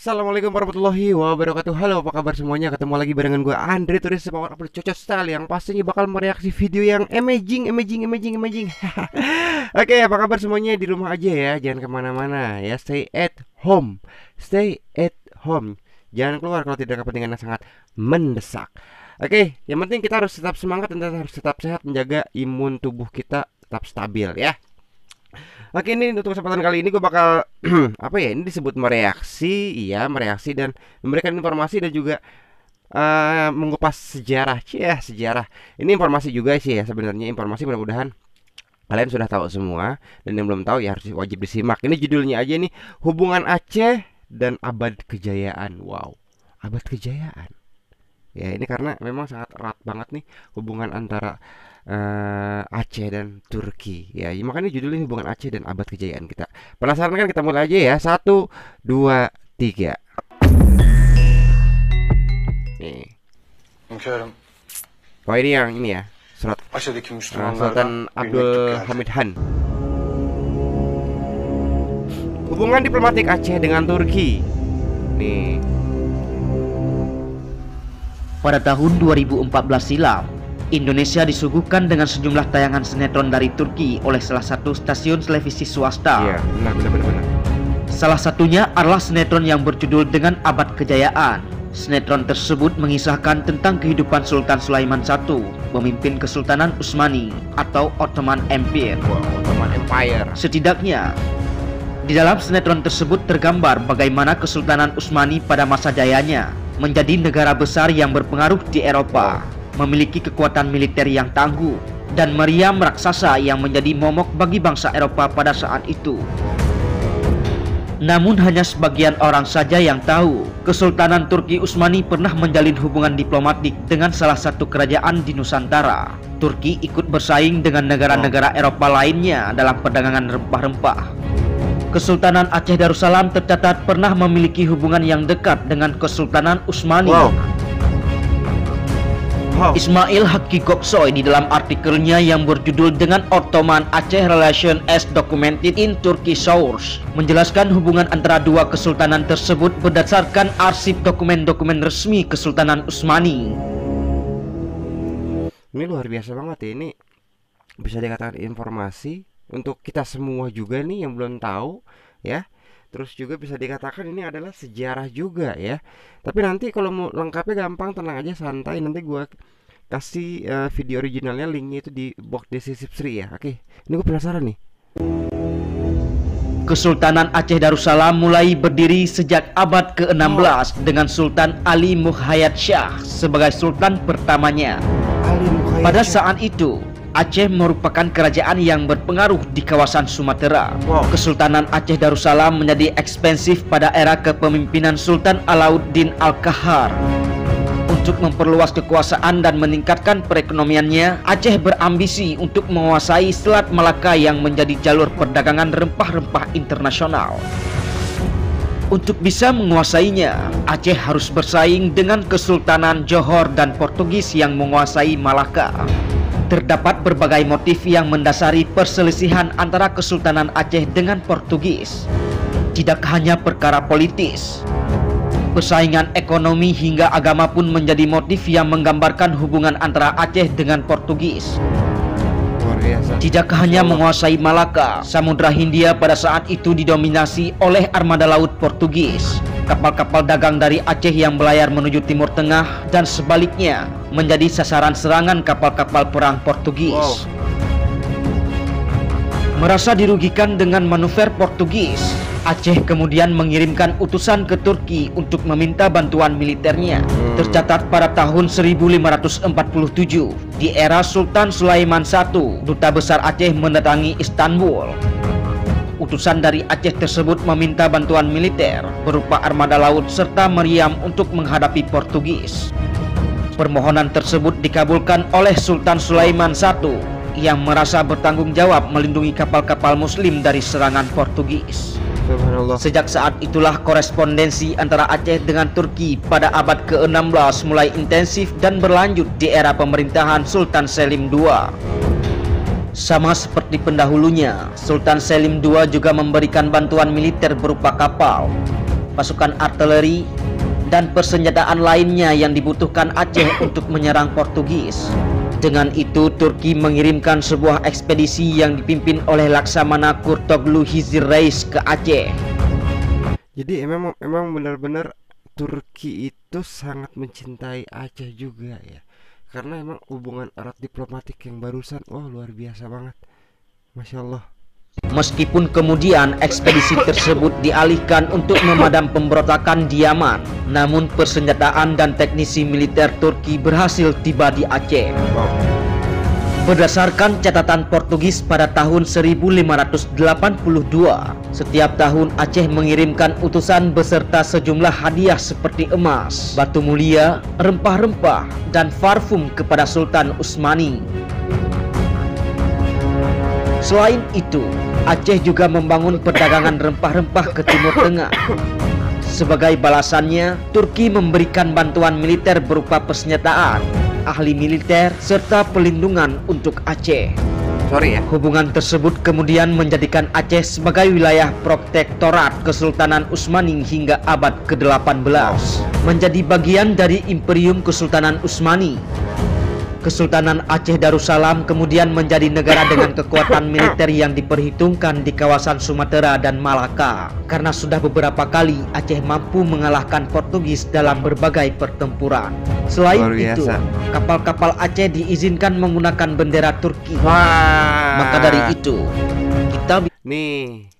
Assalamualaikum warahmatullahi wabarakatuh. Halo, apa kabar semuanya? Ketemu lagi barengan gue Andre Turis, Power Upload Cocok Style, yang pastinya bakal mereaksi video yang amazing. Oke, apa kabar semuanya? Di rumah aja ya, jangan kemana-mana ya. Stay at home. Jangan keluar kalau tidak kepentingan yang sangat mendesak. Oke, yang penting kita harus tetap semangat dan harus tetap sehat, menjaga imun tubuh kita tetap stabil ya. Oke, ini untuk kesempatan kali ini gue bakal apa ya, ini disebut mereaksi, iya mereaksi dan memberikan informasi dan juga mengupas sejarah, sejarah. Ini informasi juga sih ya, sebenarnya informasi, mudah-mudahan kalian sudah tahu semua, dan yang belum tahu ya harus wajib disimak. Ini judulnya aja nih, hubungan Aceh dan abad kejayaan. Wow, abad kejayaan. Ya ini karena memang sangat erat banget nih hubungan antara Aceh dan Turki ya, makanya judulnya hubungan Aceh dan abad kejayaan. Kita penasaran kan? Kita mulai aja ya. 1, 2, 3. Nih. Oh ini yang ini ya, surat Sultan Abdul Hamid Han. Hubungan diplomatik Aceh dengan Turki. Nih. Pada tahun 2014 silam, Indonesia disuguhkan dengan sejumlah tayangan sinetron dari Turki oleh salah satu stasiun televisi swasta. Iya, benar. Salah satunya adalah sinetron yang berjudul dengan Abad Kejayaan. Sinetron tersebut mengisahkan tentang kehidupan Sultan Sulaiman I, pemimpin Kesultanan Utsmani atau Ottoman Empire. Ottoman Empire. Setidaknya, di dalam sinetron tersebut tergambar bagaimana Kesultanan Utsmani pada masa jayanya menjadi negara besar yang berpengaruh di Eropa, memiliki kekuatan militer yang tangguh dan meriam raksasa yang menjadi momok bagi bangsa Eropa pada saat itu. Namun hanya sebagian orang saja yang tahu, Kesultanan Turki Utsmani pernah menjalin hubungan diplomatik dengan salah satu kerajaan di Nusantara. Turki ikut bersaing dengan negara-negara Eropa lainnya dalam perdagangan rempah-rempah. Kesultanan Aceh Darussalam tercatat pernah memiliki hubungan yang dekat dengan Kesultanan Utsmani. Ismail Haqqi Goksoy di dalam artikelnya yang berjudul dengan Ottoman Aceh Relation as Documented in Turkish Source menjelaskan hubungan antara dua kesultanan tersebut berdasarkan arsip dokumen-dokumen resmi Kesultanan Utsmani. Ini luar biasa banget ya, ini bisa dikatakan informasi untuk kita semua juga nih yang belum tahu ya. Terus juga bisa dikatakan ini adalah sejarah juga ya. Tapi nanti kalau mau lengkapnya gampang, tenang aja, santai. Nanti gue kasih video originalnya, linknya itu di box deskripsi ya. Oke, ini gue penasaran nih. Kesultanan Aceh Darussalam mulai berdiri sejak abad ke-16 dengan Sultan Ali Muhayyad Shah sebagai sultan pertamanya. Pada saat itu, Aceh merupakan kerajaan yang berpengaruh di kawasan Sumatera. Kesultanan Aceh Darussalam menjadi ekspansif pada era kepemimpinan Sultan Alauddin Al-Qahar. Untuk memperluas kekuasaan dan meningkatkan perekonomiannya, Aceh berambisi untuk menguasai Selat Malaka yang menjadi jalur perdagangan rempah-rempah internasional. Untuk bisa menguasainya, Aceh harus bersaing dengan Kesultanan Johor dan Portugis yang menguasai Malaka. Terdapat berbagai motif yang mendasari perselisihan antara Kesultanan Aceh dengan Portugis. Tidak hanya perkara politis, persaingan ekonomi hingga agama pun menjadi motif yang menggambarkan hubungan antara Aceh dengan Portugis. Tidak hanya menguasai Malaka, Samudra Hindia pada saat itu didominasi oleh armada laut Portugis. Kapal-kapal dagang dari Aceh yang berlayar menuju Timur Tengah dan sebaliknya menjadi sasaran serangan kapal-kapal perang Portugis. Merasa dirugikan dengan manuver Portugis, Aceh kemudian mengirimkan utusan ke Turki untuk meminta bantuan militernya. Tercatat pada tahun 1547, di era Sultan Sulaiman I, duta besar Aceh mendatangi Istanbul. Utusan dari Aceh tersebut meminta bantuan militer berupa armada laut serta meriam untuk menghadapi Portugis. Permohonan tersebut dikabulkan oleh Sultan Sulaiman I yang merasa bertanggung jawab melindungi kapal-kapal Muslim dari serangan Portugis. Subhanallah. Sejak saat itulah korespondensi antara Aceh dengan Turki pada abad ke-16 mulai intensif dan berlanjut di era pemerintahan Sultan Selim II. Sama seperti pendahulunya, Sultan Selim II juga memberikan bantuan militer berupa kapal, pasukan artileri, dan persenjataan lainnya yang dibutuhkan Aceh untuk menyerang Portugis. Dengan itu, Turki mengirimkan sebuah ekspedisi yang dipimpin oleh Laksamana Kurtoglu Hizir Reis ke Aceh. Jadi emang benar-benar Turki itu sangat mencintai Aceh juga ya. Karena emang hubungan erat diplomatik yang barusan, wah luar biasa banget. Masya Allah. Meskipun kemudian ekspedisi tersebut dialihkan untuk memadam pemberontakan di Yaman, namun persenjataan dan teknisi militer Turki berhasil tiba di Aceh. Wow. Berdasarkan catatan Portugis pada tahun 1582, setiap tahun Aceh mengirimkan utusan beserta sejumlah hadiah seperti emas, batu mulia, rempah-rempah, dan parfum kepada Sultan Utsmani. Selain itu, Aceh juga membangun perdagangan rempah-rempah ke Timur Tengah. Sebagai balasannya, Turki memberikan bantuan militer berupa persenjataan, ahli militer, serta pelindungan untuk Aceh. Sorry ya. Hubungan tersebut kemudian menjadikan Aceh sebagai wilayah protektorat Kesultanan Utsmani hingga abad ke-18, menjadi bagian dari Imperium Kesultanan Utsmani. Kesultanan Aceh Darussalam kemudian menjadi negara dengan kekuatan militer yang diperhitungkan di kawasan Sumatera dan Malaka, karena sudah beberapa kali Aceh mampu mengalahkan Portugis dalam berbagai pertempuran. Selain itu, kapal-kapal Aceh diizinkan menggunakan bendera Turki. Wah. Maka dari itu, kita nih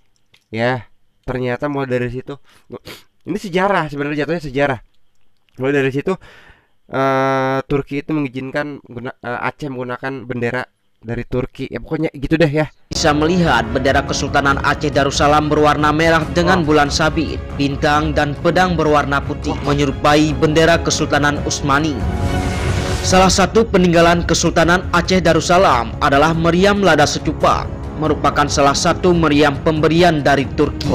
ya, ternyata mulai dari situ, ini sejarah sebenarnya, jatuhnya sejarah. Mulai dari situ Turki itu mengizinkan Aceh menggunakan bendera dari Turki. Ya pokoknya gitu deh ya. bisa melihat bendera Kesultanan Aceh Darussalam berwarna merah dengan bulan sabit, bintang, dan pedang berwarna putih, menyerupai bendera Kesultanan Utsmani. Salah satu peninggalan Kesultanan Aceh Darussalam adalah meriam lada secupa, merupakan salah satu meriam pemberian dari Turki.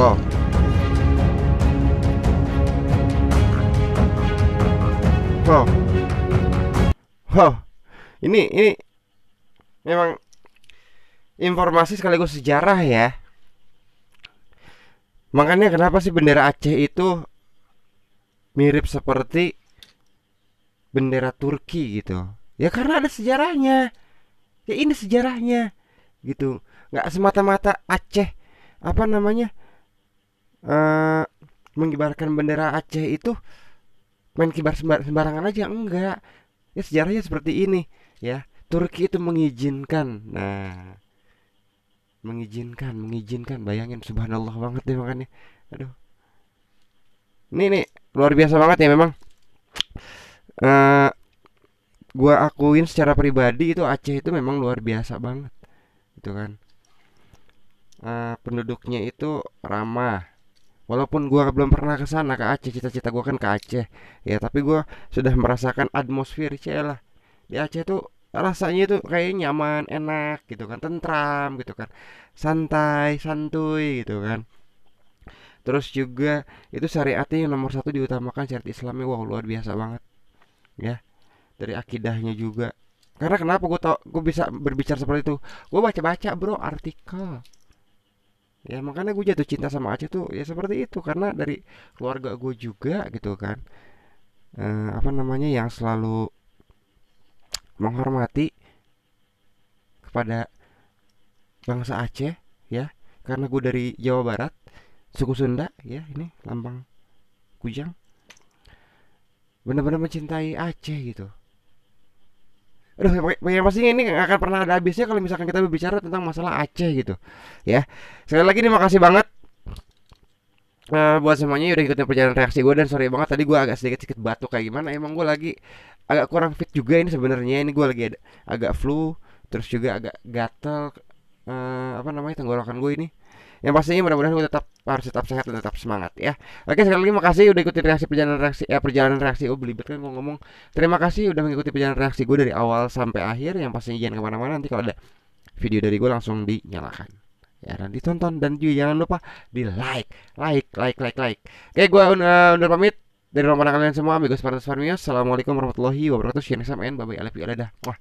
Wow. Ini memang informasi sekaligus sejarah ya. Makanya kenapa sih bendera Aceh itu mirip seperti bendera Turki gitu? Ya karena ada sejarahnya. Ya ini sejarahnya gitu. Nggak semata-mata Aceh mengibarkan bendera Aceh itu main kibar sembarangan aja, enggak. Ya sejarahnya seperti ini ya. Turki itu mengizinkan. Nah, mengizinkan, bayangin, subhanallah banget deh makanya. Aduh. Ini luar biasa banget ya memang. Gua akuin secara pribadi itu Aceh itu memang luar biasa banget. Gitu kan. Penduduknya itu ramah. Walaupun gua belum pernah ke sana, ke Aceh, cita-cita gua kan ke Aceh. Ya, tapi gua sudah merasakan atmosfer lah. Di Aceh tuh rasanya tuh kayak nyaman, enak gitu kan, tentram gitu kan. Santai, santuy gitu kan. Terus juga itu syariatnya yang nomor satu diutamakan, syariat Islamnya. Wow, luar biasa banget. Ya, dari akidahnya juga. Karena kenapa gue bisa berbicara seperti itu? Gue baca-baca, bro, artikel. Ya makanya gue jatuh cinta sama Aceh tuh ya seperti itu, karena dari keluarga gue juga gitu kan, yang selalu menghormati kepada bangsa Aceh ya, karena gue dari Jawa Barat, suku Sunda ya, ini lambang kujang, benar-benar mencintai Aceh gitu. Aduh, yang pastinya ini gak akan pernah ada habisnya kalau misalkan kita berbicara tentang masalah Aceh gitu ya. Sekali lagi nih makasih banget buat semuanya udah ikutin perjalanan reaksi gue. Dan sorry banget tadi gue agak sedikit batuk kayak gimana. Emang gue lagi agak kurang fit juga ini sebenarnya. Ini gue lagi agak flu, terus juga agak gatel tenggorokan gue ini. Yang pastinya mudah-mudahan gue harus tetap sehat dan tetap semangat ya. Oke, sekali lagi makasih udah ikutin perjalanan reaksi. Oh, belibet kan gue ngomong. Terima kasih udah mengikuti perjalanan reaksi gue dari awal sampai akhir. Yang pastinya jangan kemana-mana, nanti kalau ada video dari gue langsung dinyalakan. ya, dan ditonton, dan juga jangan lupa di like. Oke, gue undur pamit dari rumah kalian semua, amigos para Farmios. Assalamualaikum warahmatullahi wabarakatuh. See you next time and bye bye. I love you. Dadah. Wah.